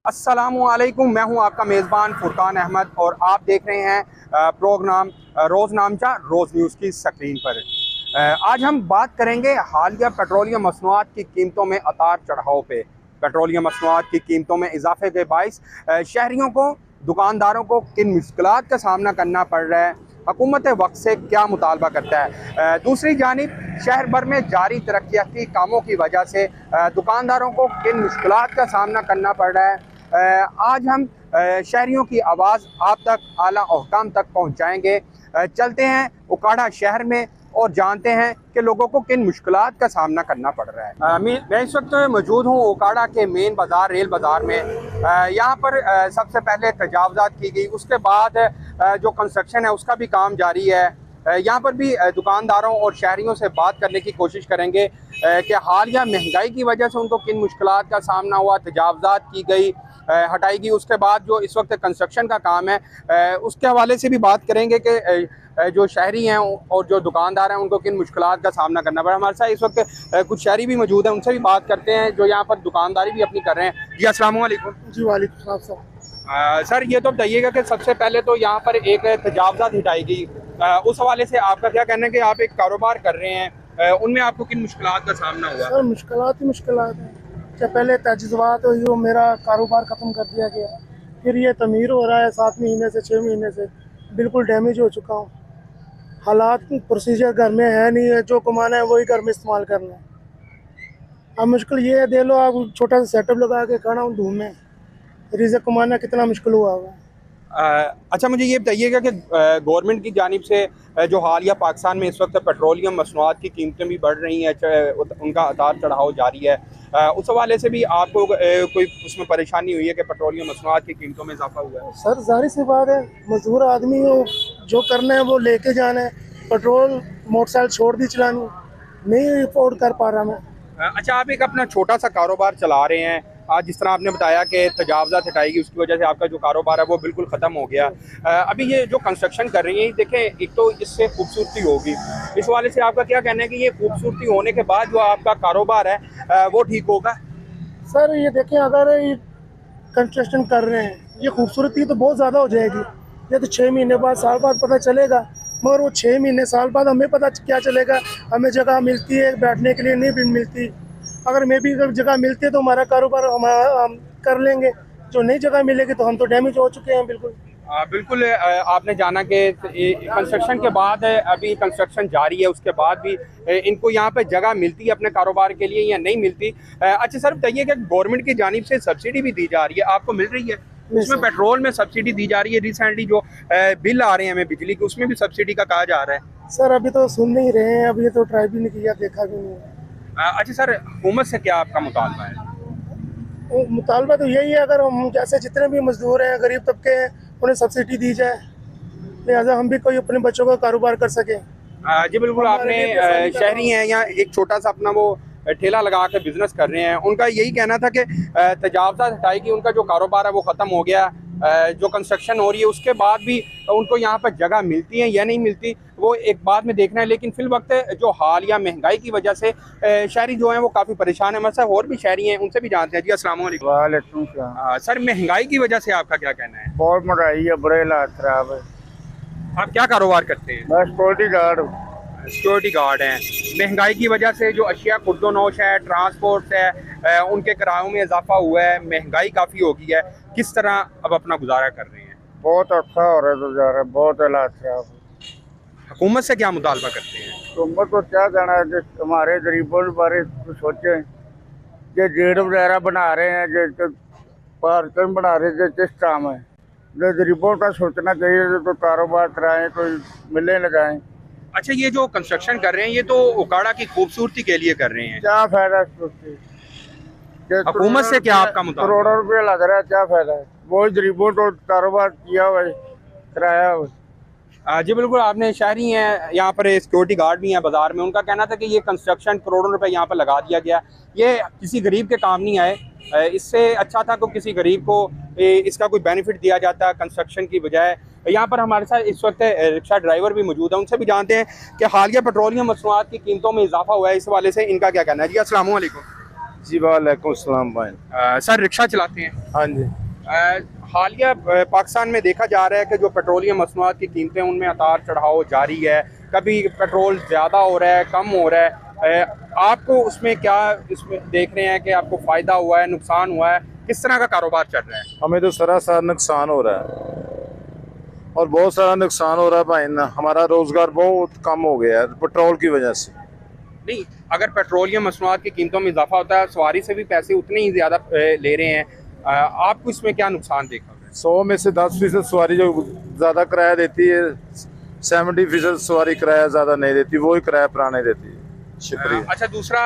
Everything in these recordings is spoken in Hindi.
अस्सलामुअलैकुम, मैं हूं आपका मेज़बान फुरकान अहमद और आप देख रहे हैं प्रोग्राम रोज़नामचा रोज़ न्यूज़ की स्क्रीन पर। आज हम बात करेंगे हालिया पेट्रोलियम मसनूआत की कीमतों में उतार चढ़ाव पे। पेट्रोलियम मसनूआत की कीमतों में इजाफे के बाइस शहरियों को, दुकानदारों को किन मुश्किलात का सामना करना पड़ रहा है, हुकूमत वक्त से क्या मुतालबा करता है। दूसरी जानिब शहर भर में जारी तरक्याती कामों की वजह से दुकानदारों को किन मुश्किलात का सामना करना पड़ रहा है। आज हम शहरियों की आवाज़ आप तक, आला हुकाम तक पहुंचाएंगे। चलते हैं उकाड़ा शहर में और जानते हैं कि लोगों को किन मुश्किलात का सामना करना पड़ रहा है। मैं इस वक्त मौजूद हूँ उकाड़ा के मेन बाज़ार, रेल बाज़ार में। यहाँ पर सबसे पहले तजावज़ात की गई, उसके बाद जो कंस्ट्रक्शन है उसका भी काम जारी है। यहाँ पर भी दुकानदारों और शहरियों से बात करने की कोशिश करेंगे कि हालिया महंगाई की वजह से उनको किन मुश्किलात का सामना हुआ, तजावज़ात की गई, हटाई गई, उसके बाद जो इस वक्त कंस्ट्रक्शन का काम है उसके हवाले से भी बात करेंगे कि जो शहरी हैं और जो दुकानदार हैं उनको किन मुश्किलात का सामना करना पड़ा। हमारे साथ इस वक्त कुछ शहरी भी मौजूद हैं, उनसे भी बात करते हैं जो यहाँ पर दुकानदारी भी अपनी कर रहे हैं। जी अस्सलाम वालेकुम। जी वालेकुम सलाम। सर ये तो बताइएगा कि सबसे पहले तो यहाँ पर एक तजावज़ात हटाई गई, उस हवाले से आपका क्या कहना है कि आप एक कारोबार कर रहे हैं, उनमें आपको किन मुश्किलात का सामना हुआ? सर मुश्किलात ही मुश्किलात है। जब पहले तजज़बात हुई वो मेरा कारोबार ख़त्म कर दिया गया, फिर ये तमीर हो रहा है 7 महीने से 6 महीने से, बिल्कुल डैमेज हो चुका हूँ। हालात प्रोसीजर घर में है नहीं है, जो कमाना है वही घर में इस्तेमाल करना है। अब मुश्किल ये है, दे लो आप छोटा सा सेटअप लगा के खड़ा हूँ धूम में, रिज़्क़ कमाना कितना मुश्किल हुआ हुआ है। अच्छा मुझे ये बताइएगा कि गवर्नमेंट की जानिब से जो हालिया पाकिस्तान में इस वक्त पेट्रोलियम मसनूआत की कीमतें भी बढ़ रही हैं, उनका उतार चढ़ाव जारी है, उस हवाले से भी आपको कोई उसमें परेशानी हुई है कि पेट्रोलियम मसनूआत की कीमतों में इजाफा हुआ है? सर जाहिर सी बात है, मजदूर आदमी हो, जो करना है वो लेके जाना है। पेट्रोल मोटरसाइकिल छोड़ दी चलानी, नहीं अफोर्ड कर पा रहा मैं। अच्छा, आप एक अपना छोटा सा कारोबार चला रहे हैं, आज जिस तरह आपने बताया कि तजावज़ात हटाएगी उसकी वजह से आपका जो कारोबार है वो बिल्कुल ख़त्म हो गया। अभी ये जो कंस्ट्रक्शन कर रही है, देखें एक तो इससे खूबसूरती होगी, इस वाले से आपका क्या कहना है कि ये खूबसूरती होने के बाद जो आपका कारोबार है वो ठीक होगा? सर ये देखें, अगर ये कंस्ट्रक्शन कर रहे हैं, ये खूबसूरती तो बहुत ज़्यादा हो जाएगी। ये तो 6 महीने बाद, साल बाद पता चलेगा, मगर वो 6 महीने साल बाद हमें पता क्या चलेगा। हमें जगह मिलती है बैठने के लिए, नहीं भी मिलती। अगर मैं भी जगह मिलती है तो हमारा कारोबार हम कर लेंगे, जो नई जगह मिलेगी तो हम तो डैमेज हो चुके हैं बिल्कुल। बिल्कुल। आपने जाना कि कंस्ट्रक्शन के बाद अभी कंस्ट्रक्शन जारी है, उसके बाद भी इनको यहाँ पे जगह मिलती है अपने कारोबार के लिए या नहीं मिलती? अच्छा सर बताइए कि गवर्नमेंट की जानिब से सब्सिडी भी दी जा रही है, आपको मिल रही है? उसमें पेट्रोल में सब्सिडी दी जा रही है, रिसेंटली जो बिल आ रहे हैं हमें बिजली के उसमें भी सब्सिडी का कहा जा रहा है। सर अभी तो सुन नहीं रहे हैं, अभी तो ट्राई भी नहीं किया, देखा भी नहीं है। अच्छा सर, हुकूमत से क्या आपका मुतालबा है? मुतालबा तो यही है, अगर हम जैसे जितने भी मजदूर हैं, गरीब तबके हैं, उन्हें सब्सिडी दी जाए, लिहाजा हम भी कोई अपने बच्चों का कारोबार कर सकें। जी बिल्कुल। आपने शहरी हैं या एक छोटा सा अपना वो ठेला लगा कर बिजनेस कर रहे हैं, उनका यही कहना था कि तजावज़ात हटाएगी, उनका जो कारोबार है वो ख़त्म हो गया। जो कंस्ट्रक्शन हो रही है उसके बाद भी उनको यहाँ पर जगह मिलती है या नहीं मिलती वो एक बाद में देखना है, लेकिन फिल वक्त जो हालिया महंगाई की वजह से शहरी जो हैं वो काफ़ी परेशान है। मतलब और भी शहरी हैं, उनसे भी जानते हैं। जी अस्सलाम वालेकुम। वालेकुम सलाम। सर महंगाई की वजह से आपका क्या कहना है? बहुत महंगाई है, बुरे हालात खराब है। आप क्या कारोबार करते हैं? मैं सिक्योरिटी गार्ड हूँ। सिक्योरिटी गार्ड हैं। महंगाई की वजह से जो अशिया खुर्दोनोश है, ट्रांसपोर्ट है, उनके किरायों में इजाफा हुआ है, महंगाई काफ़ी हो गई है, किस तरह अब अपना गुजारा कर रहे हैं? बहुत अच्छा हो रहा है गुजारा, बहुत हालात खराब है। हुकूमत से क्या मुतालबा करते हैं? हुकूमत को क्या कहना है, जिस हमारे गरीबों के बारे में सोचें, जो जेड वगैरह बना रहे हैं, जो पार्कन बना रहे हैं, किस काम है, जो गरीबों का सोचना चाहिए, तो कारोबार कराएं, कोई मिलें लगाएं। अच्छा, ये जो कंस्ट्रक्शन कर रहे हैं ये तो उकाड़ा की खूबसूरती के लिए कर रहे हैं, क्या फायदा? हुकूमत से क्या आपका मुतालबा? करोड़ों रुपया लग रहा है, क्या फायदा है? वो गरीबों को कारोबार किया हुआ है, कराया हुआ है। जी बिल्कुल। आपने शहरी हैं, यहाँ पर सिक्योरिटी गार्ड भी हैं बाज़ार में, उनका कहना था कि ये कंस्ट्रक्शन करोड़ों रुपए यहाँ पर लगा दिया गया, ये किसी गरीब के काम नहीं आए। इससे अच्छा था कि किसी गरीब को इसका कोई बेनिफिट दिया जाता कंस्ट्रक्शन की बजाय। यहाँ पर हमारे साथ इस वक्त रिक्शा ड्राइवर भी मौजूद है, उनसे भी जानते हैं कि हालिया पेट्रोलियम मसनूआत की कीमतों में इजाफा हुआ है, इस वाले से इनका क्या कहना है। जी अस्सलाम वालेकुम। जी वालेकुम सलाम भाई। सर रिक्शा चलाते हैं। हाँ जी। हालिया पाकिस्तान में देखा जा रहा है कि जो पेट्रोलियम मसनूआत की कीमतें उनमें उतार चढ़ाव जारी है, कभी पेट्रोल ज़्यादा हो रहा है, कम हो रहा है। आपको उसमें क्या इसमें देख रहे हैं कि आपको फ़ायदा हुआ है, नुकसान हुआ है, किस तरह का कारोबार चल रहा है? हमें तो सरासर नुकसान हो रहा है और बहुत सारा नुकसान हो रहा है भाई ना। हमारा रोजगार बहुत कम हो गया है पेट्रोल की वजह से। नहीं, अगर पेट्रोलियम मसनूआत की कीमतों में इजाफा होता है, सवारी से भी पैसे उतने ही ज़्यादा ले रहे हैं, आपको इसमें क्या नुकसान देखा? 100 में से 10% सवारी जो ज़्यादा किराया देती है, 70% सवारी किराया ज़्यादा नहीं देती, वही किराया पुराने देती है। शुक्रिया। अच्छा, दूसरा,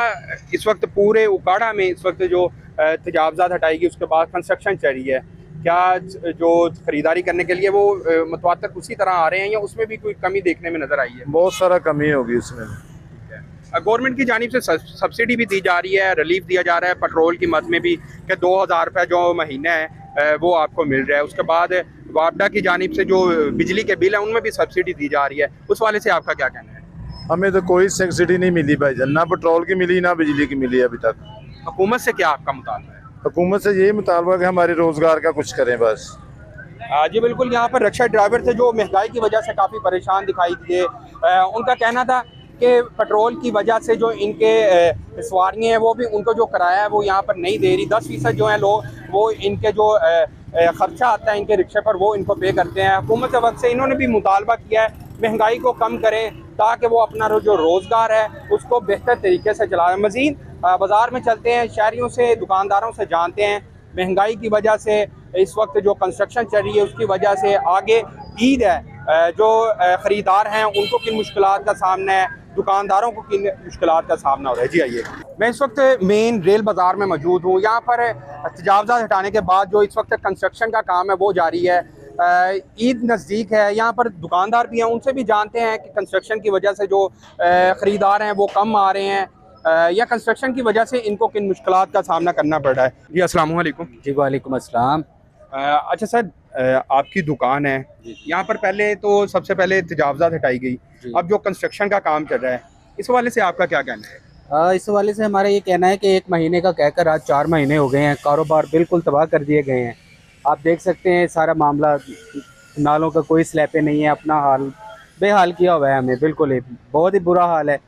इस वक्त पूरे उकाड़ा में इस वक्त जो तजावज़ात हटाएगी उसके बाद कंस्ट्रक्शन चल रही है, क्या जो खरीदारी करने के लिए वो मुतवातर उसी तरह आ रहे हैं या उसमें भी कोई कमी देखने में नज़र आई है? बहुत सारा कमी होगी उसमें। गवर्नमेंट की जानिब से सब्सिडी भी दी जा रही है, रिलीफ दिया जा रहा है पेट्रोल की मद में भी कि 2000 रुपये जो महीना है वो आपको मिल रहा है। उसके बाद वापडा की जानिब से जो बिजली के बिल है उनमें भी सब्सिडी दी जा रही है, उस वाले से आपका क्या कहना है? हमें तो कोई सब्सिडी नहीं मिली भाईजान, ना पेट्रोल की मिली ना बिजली की मिली अभी तक। हुकूमत से क्या आपका मुतालबा है? हुकूमत से यही मुतालबा कि हमारे रोजगार का कुछ करें बस। जी बिल्कुल, यहाँ पर रिक्शा ड्राइवर थे जो महंगाई की वजह से काफ़ी परेशान दिखाई दिए। उनका कहना था कि पेट्रोल की वजह से जो इनके सवारियाँ हैं वो भी उनको जो किराया है वो यहाँ पर नहीं दे रही। 10% जो है लोग वो इनके जो खर्चा आता है इनके रिक्शे पर वो इनको पे करते हैं। हुकूमत के वक्त से इन्होंने भी मुतालबा किया है महंगाई को कम करें ताकि वो अपना जो रोज़गार है उसको बेहतर तरीके से चलाएं। मज़ीद बाज़ार में चलते हैं, शहरियों से, दुकानदारों से जानते हैं महंगाई की वजह से इस वक्त जो कंस्ट्रक्शन चल रही है उसकी वजह से आगे ईद है, जो ख़रीदार हैं उनको किन मुश्किलात का सामना है, दुकानदारों को किन मुश्किलात का सामना हो रहा है। जी आइए, मैं इस वक्त मेन रेल बाज़ार में मौजूद हूँ। यहाँ पर तजावज़ात हटाने के बाद जो इस वक्त कंस्ट्रक्शन का काम है वो जारी है। ईद नज़दीक है, यहाँ पर दुकानदार भी हैं, उनसे भी जानते हैं कि कंस्ट्रक्शन की वजह से जो ख़रीदार हैं वो कम आ रहे हैं या कंस्ट्रक्शन की वजह से इनको किन मुश्किलात का सामना करना पड़ रहा है। जी अस्सलाम वालेकुम। जी वालेकुम अस्सलाम। अच्छा सर, आपकी दुकान है, यहाँ पर पहले तो सबसे पहले तजावज़ात हटाई गई, अब जो कंस्ट्रक्शन का काम चल रहा है इस हवाले से आपका क्या कहना है? इस हवाले से हमारा ये कहना है कि 1 महीने का कहकर आज 4 महीने हो गए हैं, कारोबार बिल्कुल तबाह कर दिए गए हैं। आप देख सकते हैं सारा मामला, नालों का कोई स्लैपें नहीं है, अपना हाल बेहाल किया हुआ है हमें, बिल्कुल ही बहुत ही बुरा हाल है।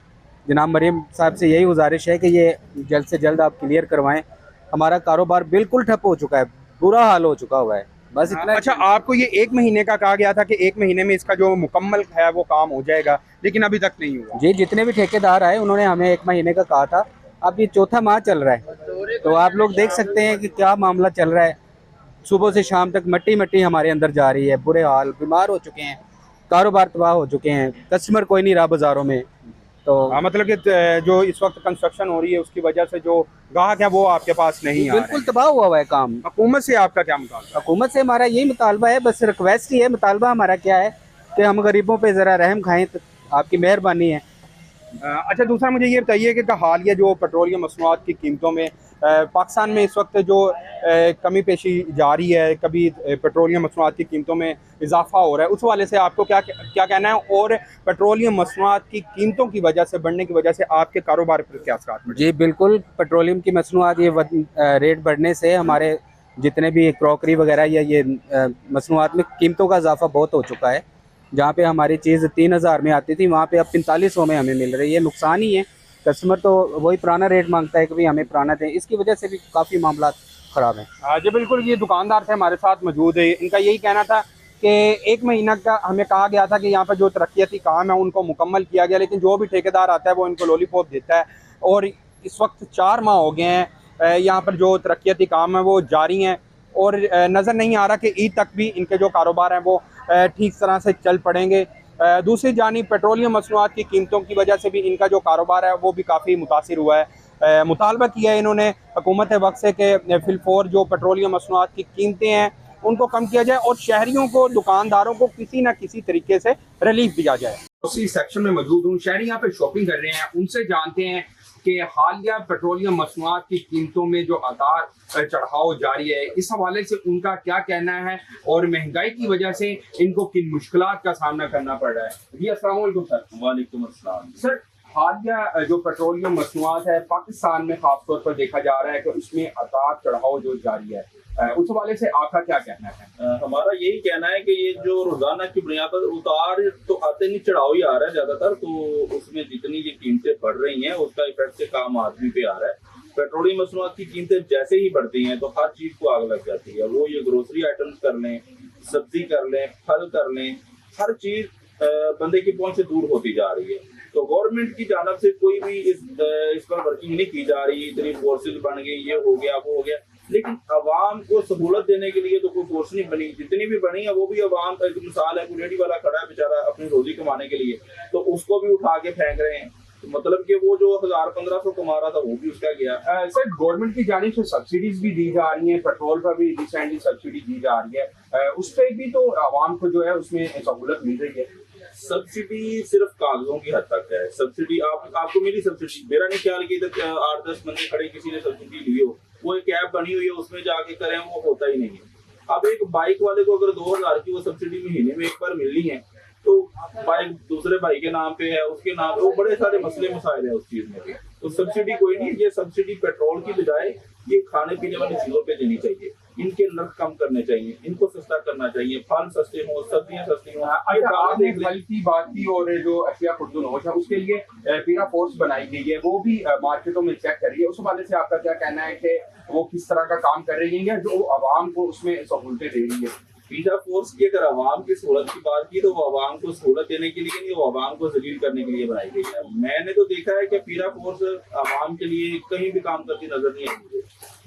जनाब मरीम साहब से यही गुजारिश है कि ये जल्द से जल्द आप क्लियर करवाएं। हमारा कारोबार बिल्कुल ठप हो चुका है, बुरा हाल हो चुका हुआ है, बस इतना। अच्छा, आपको ये 1 महीने का कहा गया था कि 1 महीने में इसका जो मुकम्मल है वो काम हो जाएगा, लेकिन अभी तक नहीं हुआ। जी, जितने भी ठेकेदार आए उन्होंने हमें 1 महीने का कहा था, अब ये चौथा माह चल रहा है। तो आप लोग देख सकते हैं कि क्या मामला चल रहा है। सुबह से शाम तक मट्टी हमारे अंदर जा रही है, बुरे हाल, बीमार हो चुके हैं, कारोबार तबाह हो चुके हैं, कस्टमर कोई नहीं रहा बाज़ारों में। तो मतलब कि जो इस वक्त कंस्ट्रक्शन हो रही है उसकी वजह से जो ग्राहक है वो आपके पास नहीं आ रहे हैं। बिल्कुल तबाह हुआ है काम। हुकूमत से आपका क्या मुतालबा? हुकूमत से हमारा यही मुतालबा है, बस रिक्वेस्ट ही है। मुतालबा हमारा क्या है कि हम गरीबों पे ज़रा रहम खाएं, तो आपकी मेहरबानी है। अच्छा, दूसरा मुझे ये बताइए कि हालिया जो पेट्रोलियम मसनूआत की कीमतों में पाकिस्तान में इस वक्त जो कमी पेशी जारी है, कभी पेट्रोलियम मसनूआत की कीमतों में इजाफा हो रहा है, उस वाले से आपको क्या क्या कहना है? और पेट्रोलियम मसनूआत की कीमतों की वजह से, बढ़ने की वजह से आपके कारोबार पर क्या असर पड़े? जी बिल्कुल, पेट्रोलियम की मसनूआत ये रेट बढ़ने से हमारे जितने भी क्रॉकरी वगैरह या ये मसनूआत में कीमतों का इजाफा बहुत हो चुका है। जहाँ पे हमारी चीज़ 3000 में आती थी वहाँ पे अब 4500 में हमें मिल रही है। नुकसान ही है, कस्टमर तो वही पुराना रेट मांगता है कि भाई हमें पुराना दें, इसकी वजह से भी काफ़ी मामला ख़राब हैं। जी बिल्कुल, ये दुकानदार थे हमारे साथ मौजूद है, इनका यही कहना था कि 1 महीना का हमें कहा गया था कि यहाँ पर जो तरक्याती काम है उनको मुकम्मल किया गया, लेकिन जो भी ठेकेदार आता है वो इनको लॉलीपॉप देता है। और इस वक्त 4 माह हो गए हैं, यहाँ पर जो तरक्याती काम है वो जारी हैं और नज़र नहीं आ रहा कि ईद तक भी इनके जो कारोबार हैं वो ठीक तरह से चल पड़ेंगे। दूसरी जानिब पेट्रोलियम मसनूआत की कीमतों की वजह से भी इनका जो कारोबार है वो भी काफ़ी मुतासिर हुआ है। मुतालबा किया है इन्होंने हुकूमत वक्त से कि फिलफोर जो पेट्रोलियम मसनूआत की कीमतें हैं उनको कम किया जाए और शहरियों को, दुकानदारों को किसी न किसी तरीके से रिलीफ दिया जाए। उसी सेक्शन में मौजूद हूँ, शहरी यहाँ पे शॉपिंग कर रहे हैं, उनसे जानते हैं कि हालिया पेट्रोलियम मसनूआत की कीमतों में जो उतार चढ़ाव जारी है इस हवाले से उनका क्या कहना है और महंगाई की वजह से इनको किन मुश्किलात का सामना करना पड़ रहा है। जी अस्सलाम वालेकुम सर। वालेकुम अस्सलाम। सर, हालिया जो पेट्रोलियम मसनूआत है पाकिस्तान में खास तौर पर देखा जा रहा है कि उसमें उतार चढ़ाव जो जारी है, उस हवाले से आपका क्या कहना है? हमारा यही कहना है कि ये जो रोजाना की बुनियाद पर उतार तो आते नहीं, चढ़ाव ही आ रहा है ज्यादातर। तो उसमें जितनी ये कीमतें बढ़ रही हैं उसका इफेक्ट से काम आदमी पे आ रहा है। पेट्रोलियम मसनूआत की कीमतें जैसे ही बढ़ती हैं तो हर चीज को आग लग जाती है। वो ये ग्रोसरी आइटम्स कर लें, सब्जी कर लें, फल कर लें, हर चीज बंदे की पहुंच से दूर होती जा रही है। तो गवर्नमेंट की जानब से कोई भी इस पर वर्किंग नहीं की जा रही। इतनी फोर्सेज बन गई, ये हो गया वो हो गया, लेकिन अवाम को सहूलत देने के लिए तो कोई फोर्स नहीं बनी। जितनी भी बनी है वो भी अवाम का एक मिसाल है। कोई रेडी वाला खड़ा है बेचारा अपनी रोजी कमाने के लिए, तो उसको भी उठा के फेंक रहे हैं। तो मतलब कि वो जो 1000-1500 कमा रहा था वो भी उसका गया। सर, गवर्नमेंट की जानिब से सब्सिडीज भी दी जा रही हैं, पेट्रोल पर भी रिसेंटली सब्सिडी दी जा रही है, उस पर भी तो आवाम को जो है उसमें सहूलत मिल रही है। सब्सिडी सिर्फ कागजों की हद तक है। सब्सिडी आपको मिली सब्सिडी, मेरा नहीं ख्याल कि इधर 8-10 बंदे खड़े किसी ने सब्सिडी ली हो। वो एक ऐप बनी हुई है उसमें जाके करें, वो होता ही नहीं है। अब एक बाइक वाले को अगर 2000 की वो सब्सिडी महीने में एक बार मिलनी है तो बाइक दूसरे भाई के नाम पे है, उसके नाम पे, वो बड़े सारे मसले मसाइल है उस चीज में भी। तो सब्सिडी कोई नहीं, ये सब्सिडी पेट्रोल की बजाय ये खाने पीने वाली चीजों पे देनी चाहिए। इनके नर्क कम करने चाहिए, इनको सस्ता करना चाहिए, फल सस्ते हो, सब्जियां सस्ती हो। आपने फल की बात की और जो अशिया खुर्दनोश है उसके लिए पीरा फोर्स बनाई गई है, वो भी मार्केटों में चेक कर रही है। उस हवाले से आपका क्या कहना है कि वो किस तरह का काम कर रही है जो आवाम को उसमें सहूलतें दे रही है? पीजा फोर्स की अगर आवाम की सहूलत की बात की तो वो आवाम को सहूलत देने के लिए नहीं, वो आवाम को जलील करने के लिए बनाई गई है। मैंने तो देखा है कि पीरा फोर्स आवाम के लिए कहीं भी काम करती नजर नहीं आई मुझे।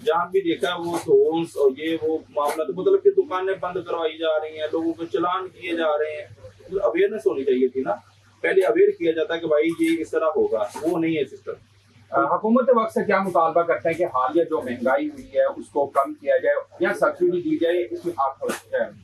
जहाँ भी देखा वो धोन्स और ये वो मामला, तो मतलब कि दुकानें बंद करवाई जा रही हैं, लोगों को चलान किए जा रहे हैं। तो अवेयरनेस होनी चाहिए थी ना, पहले अवेयर किया जाता है कि भाई ये इस तरह होगा, वो नहीं है सिस्टम। हुकूमत वक्त से क्या मुतालबा करते हैं कि हालिया जो महंगाई हुई है उसको कम किया जाए या सब्सिडी दी जाए? इसमें आप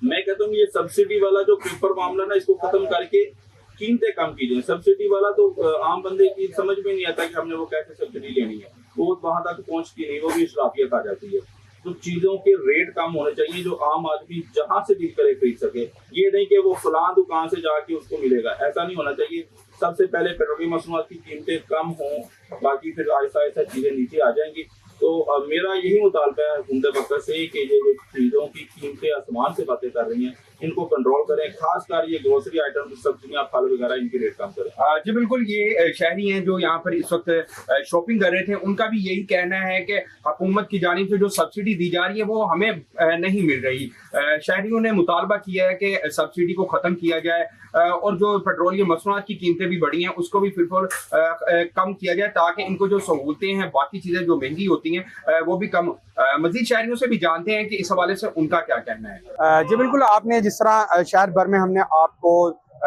मैं कहता हूँ ये सब्सिडी वाला जो पेपर मामला ना, इसको खत्म करके कीमतें कम की जाए। सब्सिडी वाला तो आम बंदे की समझ में नहीं आता कि हमने वो कैसे सब्सिडी लेनी है, वो वहां तक पहुंचती नहीं, वो भी इशराफियत आ जाती है। तो चीजों के रेट कम होने चाहिए जो आम आदमी जहां से डील करे खरीद सके। ये नहीं कि वो फलां दुकान से जाके उसको मिलेगा, ऐसा नहीं होना चाहिए। सबसे पहले पेट्रोलियम मसनूआत की कीमतें कम हों, बाकी फिर आहिस्ता आहिस्ता चीजें नीचे आ जाएंगी। तो मेरा यही मुतालबा है हुकूमत वक्त से कि ये जो चीज़ों की कीमतें आसमान से बातें कर रही हैं इनको कंट्रोल करें, खासकर ये ग्रोसरी आइटम, सब्जियां, फल वगैरह, इनकी रेट कम करें। जी बिल्कुल, ये शहरी हैं जो यहाँ पर इस वक्त शॉपिंग कर रहे थे, उनका भी यही कहना है कि हुकूमत की जानिब से जो सब्सिडी दी जा रही है वो हमें नहीं मिल रही। शहरियों ने मुतालबा किया है कि सब्सिडी को ख़त्म किया जाए और जो पेट्रोलियम मसनूआत की कीमतें भी बढ़ी हैं उसको भी फिर कम किया जाए ताकि इनको जो सहूलतें हैं, बाकी चीज़ें जो महंगी होती हैं वो भी कम। मजीद शहरियों से भी जानते हैं कि इस हवाले से उनका क्या कहना है। जी बिल्कुल, आपने जिस तरह शहर भर में हमने आपको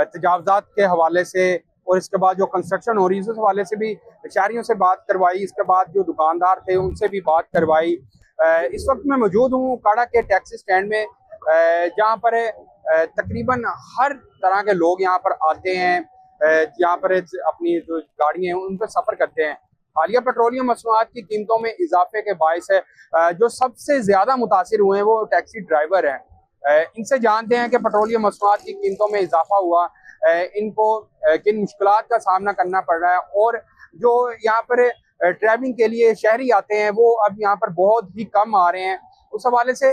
तजावजात के हवाले से और इसके बाद जो कंस्ट्रक्शन हो रही है उस हवाले से भी शहरियों से बात करवाई, इसके बाद जो दुकानदार थे उनसे भी बात करवाई। इस वक्त मैं मौजूद हूँ काड़ा के टैक्सी स्टैंड में, जहाँ पर तकरीबन हर तरह के लोग यहाँ पर आते हैं, यहाँ पर अपनी जो गाड़ियाँ हैं उन पर सफ़र करते हैं। हालिया पेट्रोलियम मसनूआत की कीमतों में इजाफे के बायस है जो सबसे ज़्यादा मुतासिर हुए हैं वो टैक्सी ड्राइवर हैं। इनसे जानते हैं कि पेट्रोलियम मसनूआत की कीमतों में इजाफा हुआ, इनको किन मुश्किलात का सामना करना पड़ रहा है और जो यहाँ पर ट्रैवलिंग के लिए शहरी आते हैं वो अब यहाँ पर बहुत ही कम आ रहे हैं। उस हवाले से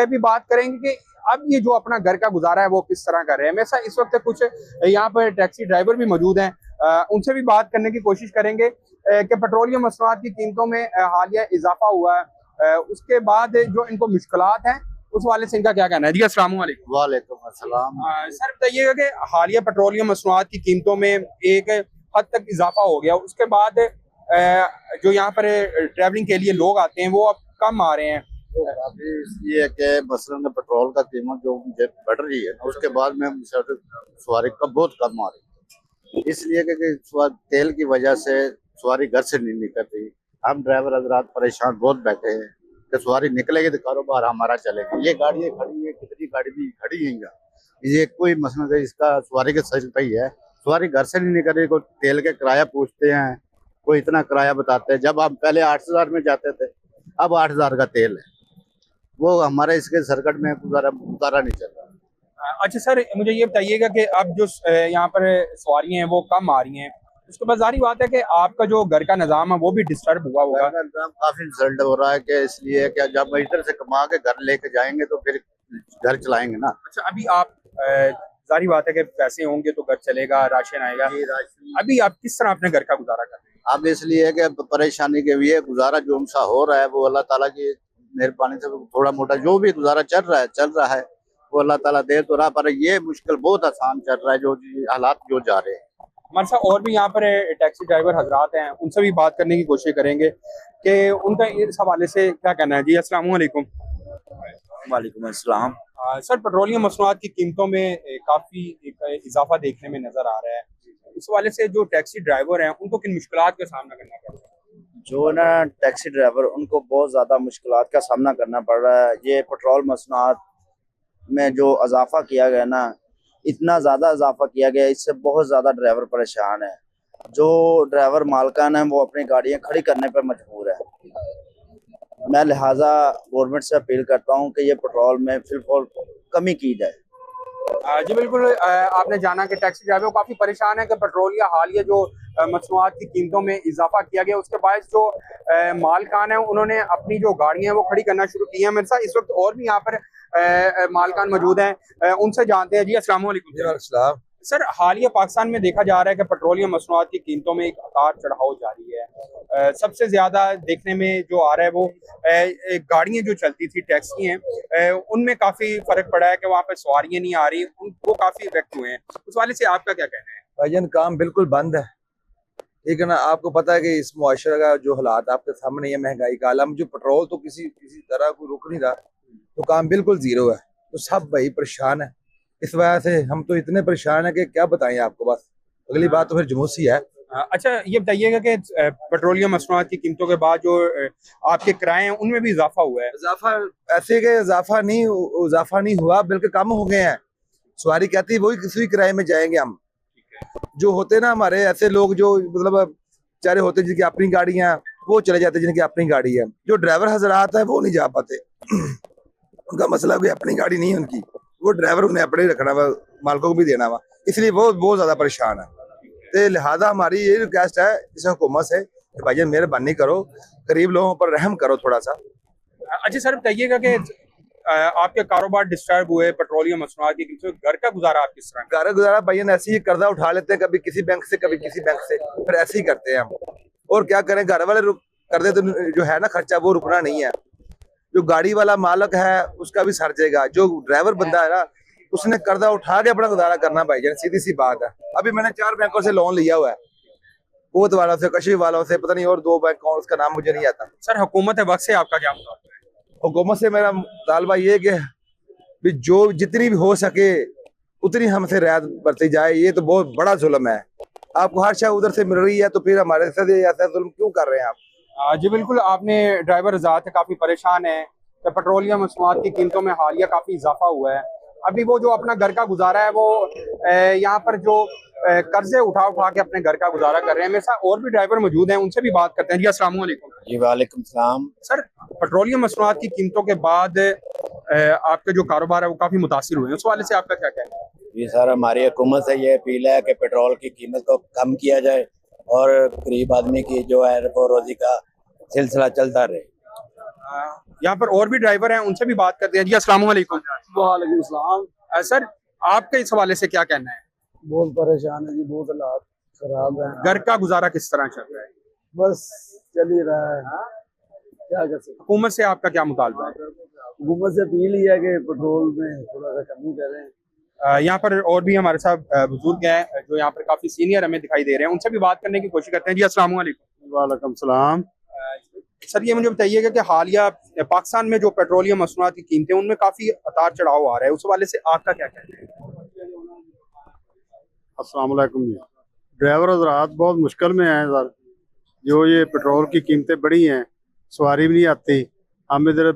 भी बात करेंगे कि अब ये जो अपना घर का गुजारा है वो किस तरह कर रहे हैं। वैसा इस वक्त कुछ यहाँ पर टैक्सी ड्राइवर भी मौजूद हैं, उनसे भी बात करने की कोशिश करेंगे कि पेट्रोलियम मसनूआत की कीमतों में हालिया इजाफा हुआ है, उसके बाद जो इनको मुश्किलात हैं उस वाले से इनका क्या कहना है। जी अस्सलाम वालेकुम। वालेकुम अस्सलाम। सर बताइएगा कि हालिया पेट्रोलियम मसनूआत की कीमतों में एक हद तक इजाफा हो गया, उसके बाद जो यहाँ पर ट्रैवलिंग के लिए लोग आते हैं वो अब कम आ रहे हैं। अभी ये कि मसलन पेट्रोल का कीमत जो बढ़ रही है उसके बाद में सवारी का बहुत कम आ रही है, इसलिए कि तेल की वजह से सवारी घर से नहीं निकल रही। हम ड्राइवर हजरात परेशान बहुत बैठे हैं कि सवारी निकलेगी तो कारोबार हमारा चलेगा। ये गाड़ियाँ खड़ी है, कितनी गाड़ी भी खड़ी है, ये कोई मसला इसका सवारी के सही ही है। सवारी घर से नहीं निकल रही, कोई तेल के किराया पूछते हैं, कोई इतना किराया बताते हैं। जब हम पहले 8000 में जाते थे अब 8000 का तेल है, वो हमारे इसके सर्किट में गुजारा नहीं चल रहा। अच्छा सर, मुझे ये बताइएगा कि अब जो यहाँ पर सवारियाँ हैं वो कम आ रही हैं, उसके बाद जारी बात है कि आपका जो घर का निज़ाम है वो भी डिस्टर्ब हुआ होगा। घर का इंतजाम काफी रिजल्ट हो रहा है कि इसलिए कि जब इधर से कमा के घर लेके जाएंगे तो फिर घर चलाएंगे ना। अच्छा, अभी आप जारी बात है कि पैसे होंगे तो घर चलेगा, राशन आएगा। अभी आप किस तरह अपने घर का गुजारा कर रहे हैं? अब इसलिए कि परेशानी के लिए गुजारा जो सा हो रहा है वो अल्लाह ताला की मेहरबानी से थोड़ा मोटा जो भी गुजारा चल रहा है वो अल्लाह ताला दे तो रहा, पर ये मुश्किल बहुत आसान चल रहा है जो हालात जो जा रहे हैं। हमारे साथ और भी यहाँ पर टैक्सी ड्राइवर हजरात हैं, उनसे भी बात करने की कोशिश करेंगे कि उनका इस हवाले से क्या कहना है। जी अस्सलाम वालेकुम। वालेकुम अस्सलाम। सर, पेट्रोलियम मसनूआत की कीमतों में काफ़ी इजाफा देखने में नज़र आ रहा है। इस हवाले से जो टैक्सी ड्राइवर हैं उनको किन मुश्किलात का सामना करना पड़ रहा है? जो ना टैक्सी ड्राइवर उनको बहुत ज़्यादा मुश्किलात का सामना करना पड़ रहा है। ये पेट्रोल मसनूआत में जो इजाफा किया गया ना, इतना ज़्यादा इजाफा किया गया, इससे बहुत ज़्यादा ड्राइवर परेशान है। जो ड्राइवर मालकान है वो अपनी गाड़ियाँ खड़ी करने पर मजबूर है। मैं लिहाजा गवर्नमेंट से अपील करता हूँ कि ये पेट्रोल में फिलहाल कमी की जाए। जी बिल्कुल, आपने जाना कि टैक्सी ड्राइवर काफ़ी परेशान है कि पेट्रोल या हालिया जो मसनूआत की कीमतों में इजाफा किया गया उसके बाद जो मालकान है उन्होंने अपनी जो गाड़ियां हैं वो खड़ी करना शुरू की हैं। मेरे साथ इस वक्त और भी यहाँ पर मालकान मौजूद हैं, उनसे जानते हैं। जी अस्सलाम वालेकुम। सर, हालिया पाकिस्तान में देखा जा रहा है कि पेट्रोलियम मसनूआत की कीमतों में एक उतार चढ़ाव जारी है। सबसे ज्यादा देखने में जो आ रहा है वो गाड़ियां जो चलती थी टैक्सी हैं उनमें काफी फर्क पड़ा है कि वहाँ पे सवारियां नहीं आ रही, उनको काफी इफेक्ट हुए हैं। उस वाले से आपका क्या कहना है? भाईजान काम बिल्कुल बंद है, ठीक है ना। आपको पता है कि इस मुआशरे का जो हालात आपके सामने है, महंगाई का आलम, जो पेट्रोल तो किसी तरह को रुक नहीं रहा, तो काम बिल्कुल जीरो है। तो सब भाई परेशान है। इस वजह से हम तो इतने परेशान है कि क्या बताएं आपको। बस अगली बात तो फिर जुमूसी है। अच्छा, ये बताइएगा कि पेट्रोलियम मसनूआत की कीमतों के बाद जो आपके किराए हैं उनमें भी इजाफा हुआ है? इजाफा ऐसे के इजाफा नहीं हुआ, बल्कि कम हो गए हैं। सवारी कहती है वही किसी किराए में जाएंगे हम। जो होते ना हमारे ऐसे लोग जो मतलब बेचारे होते जिनकी अपनी गाड़ियां, वो चले जाते जिनकी अपनी गाड़ी है। जो ड्राइवर हजरात है वो नहीं जा पाते। उनका मसला कोई अपनी गाड़ी नहीं है उनकी, वो ड्राइवर उन्हें अपने रखना हुआ, मालकों को भी देना हुआ, इसलिए वो बहुत ज्यादा परेशान है। तो लिहाजा हमारी ये रिक्वेस्ट है इस हुकूमत से कि भाईजान मेहरबानी करो, गरीब लोगों पर रहम करो थोड़ा सा। अच्छा सर, बताइएगा कि आपके कारोबार डिस्टर्ब हुए पेट्रोलियम मसनूआत की कीमतों, घर का गुजारा आप किस तरह? घर का गुजारा भाईजान ऐसे ही कर्जा उठा लेते हैं, कभी किसी बैंक से कभी किसी बैंक से, फिर ऐसे ही करते हैं हम। और क्या करें, घर वाले कर दे तो जो है ना खर्चा वो रुकना नहीं है। जो गाड़ी वाला मालक है उसका भी सर जाएगा, जो ड्राइवर बंदा है ना उसने कर्जा उठा के अपना गुजारा करना भाईजान, सीधी सी बात है। अभी मैंने 4 बैंकों से लोन लिया हुआ है, कोत वालों से, कशिफ वालों से, पता नहीं और 2 बैंक और उसका नाम मुझे नहीं आता। सर, हुकूमत वक्त से आपका क्या मुतालबा है? हुकूमत से मेरा मुतालबा ये कि भी जो जितनी भी हो सके उतनी हमसे रियायत बरती जाए। ये तो बहुत बड़ा जुल्म है, आपको हर शय उधर से मिल रही है तो फिर हमारे साथ ऐसा जुल्म क्यों कर रहे हैं आप? जी बिल्कुल, आपने ड्राइवर ज़ात काफ़ी परेशान है कि पेट्रोलियम मसनूआत की कीमतों में हालिया काफ़ी इजाफा हुआ है। अभी वो जो अपना घर का गुजारा है वो यहाँ पर जो कर्जे उठा के अपने घर का गुजारा कर रहे हैं। मेरे साथ और भी ड्राइवर मौजूद हैं, उनसे भी बात करते हैं। जी अस्सलाम वालेकुम। जी वालेकुम सलाम। सर, पेट्रोलियम मसनूआत की कीमतों के बाद आपके जो कारोबार है वो काफ़ी मुतासिर हुए हैं, उस वाले से आपका क्या कहना है? जी सर, हमारी हुकूमत से ये अपील है कि पेट्रोल की कीमत को कम किया जाए और गरीब आदमी की जो है वो रोजी का सिलसिला चलता रहे। यहाँ पर और भी ड्राइवर हैं, उनसे भी बात करते हैं। जी अस्सलाम वालेकुम। वालेकुम सलाम। सर, आपके इस हवाले से क्या कहना है? बहुत परेशान है जी, बहुत हालात खराब है। घर का गुजारा किस तरह चल रहा है? बस चल ही रहा है, क्या कर सकते। हुकूमत से आपका क्या मुतालबा है? हुकूमत से अपील ही है कि पेट्रोल में थोड़ा सा कमी करें। यहाँ पर और भी हमारे साथ बुजुर्ग हैं जो यहाँ पर काफी सीनियर हमें दिखाई दे रहे हैं, उनसे भी बात करने की कोशिश करते हैं। जी अस्सलाम वालेकुम। वालेकुम सलाम। सर, ये मुझे बताइएगा कि हालिया पाकिस्तान में जो पेट्रोलियम मसनूआत की कीमतें उनमें काफी उतार चढ़ाव आ रहा है, उस हवाले से आपका क्या कहना है? अस्सलाम वालेकुम जी। ड्राइवर हजरात बहुत मुश्किल में हैं सर। जो ये पेट्रोल की कीमतें बढ़ी हैं, सवारी भी नहीं आती, हम इधर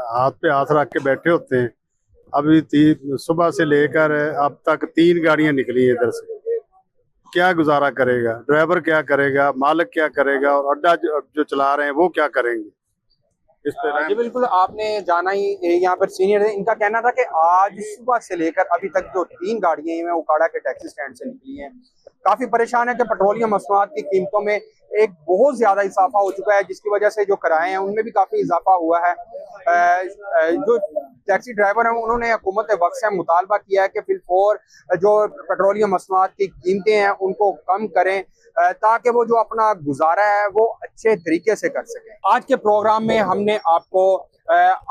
हाथ पे हाथ रख के बैठे होते हैं। अभी सुबह से लेकर अब तक 3 गाड़ियां निकली हैं इधर से। क्या गुजारा करेगा ड्राइवर, क्या करेगा मालिक, क्या करेगा, और अड्डा जो चला रहे हैं वो क्या करेंगे? इस तरह जी बिल्कुल, आपने जाना ही यहाँ पर सीनियर है, इनका कहना था कि आज सुबह से लेकर अभी तक जो 3 गाड़ियां हैं वो उकाड़ा के टैक्सी स्टैंड से निकली हैं, काफ़ी परेशान है कि पेट्रोलियम मसनूआत की कीमतों में एक बहुत ज़्यादा इजाफा हो चुका है, जिसकी वजह से जो किराए हैं उनमें भी काफ़ी इजाफा हुआ है। जो टैक्सी ड्राइवर हैं उन्होंने हुकूमत वक्त से मुतालबा किया है कि फिलफौर जो पेट्रोलियम मसनूआत की कीमतें हैं उनको कम करें, ताकि वो जो अपना गुजारा है वो अच्छे तरीके से कर सकें। आज के प्रोग्राम में हमने आपको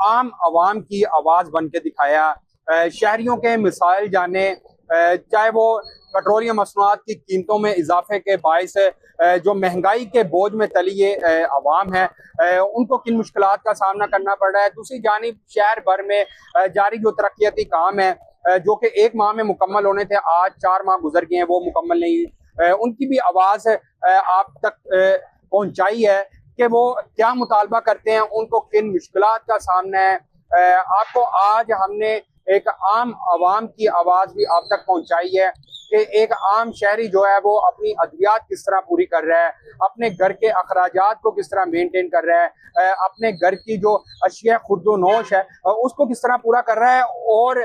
आम आवाम की आवाज़ बन के दिखाया, शहरियों के मिसाइल जाने, चाहे वो पेट्रोलियम मसनूआत की कीमतों में इजाफे के बायस जो महंगाई के बोझ में तली ये अवाम है उनको किन मुश्किलात का सामना करना पड़ रहा है। दूसरी जानिब शहर भर में जारी जो तरक्याती काम है जो कि 1 माह में मुकम्मल होने थे, आज 4 माह गुजर गए हैं, वो मुकम्मल नहीं, उनकी भी आवाज़ आप तक पहुँचाई है कि वो क्या मुतालबा करते हैं, उनको किन मुश्किलात का सामना है। आपको आज हमने एक आम आवाम की आवाज़ भी आप तक पहुँचाई है कि एक आम शहरी जो है वो अपनी अद्वियात किस तरह पूरी कर रहा है, अपने घर के अखराजात को किस तरह मेंटेन कर रहा है, अपने घर की जो अशिया खुर्दोनोश है उसको किस तरह पूरा कर रहा है। और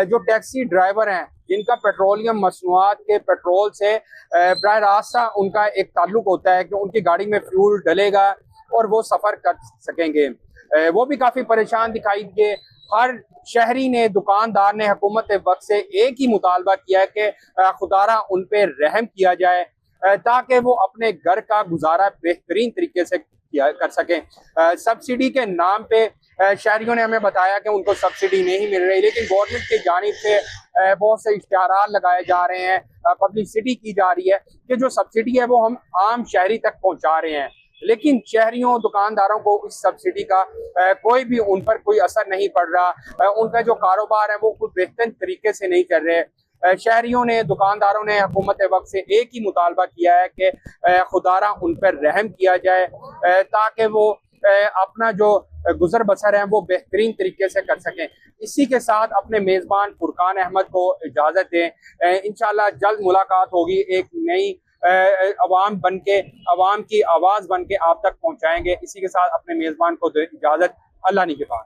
जो टैक्सी ड्राइवर हैं जिनका पेट्रोलियम मसनूआत के पेट्रोल से बराह रास्त उनका एक ताल्लुक होता है कि उनकी गाड़ी में फ्यूल डलेगा और वो सफ़र कर सकेंगे, वो भी काफ़ी परेशान दिखाई दिए। हर शहरी ने, दुकानदार ने हुकूमत वक्त से एक ही मुतालबा किया है कि खुदारा उन पे रहम किया जाए ताकि वो अपने घर का गुजारा बेहतरीन तरीके से कर सकें। सब्सिडी के नाम पे शहरियों ने हमें बताया कि उनको सब्सिडी नहीं मिल रही, लेकिन गवर्नमेंट की जानिब से बहुत से इश्तिहारात लगाए जा रहे हैं, पब्लिसिटी की जा रही है कि जो सब्सिडी है वो हम आम शहरी तक पहुँचा रहे हैं, लेकिन शहरियों, दुकानदारों को इस सब्सिडी का कोई भी उन पर कोई असर नहीं पड़ रहा। उनका जो कारोबार है वो कुछ बेहतर तरीके से नहीं कर रहे। शहरियों ने, दुकानदारों ने हुकूमत वक्त से एक ही मुतालबा किया है कि खुदारा उन पर रहम किया जाए ताकि वो अपना जो गुजर बसर है वो बेहतरीन तरीके से कर सकें। इसी के साथ अपने मेज़बान फुरकान अहमद को इजाज़त दें। इंशाल्लाह जल्द मुलाकात होगी, एक नई अवाम बन के, अवाम की आवाज़ बन के आप तक पहुँचाएंगे। इसी के साथ अपने मेज़बान को इजाज़त, अल्लाह निगहबान।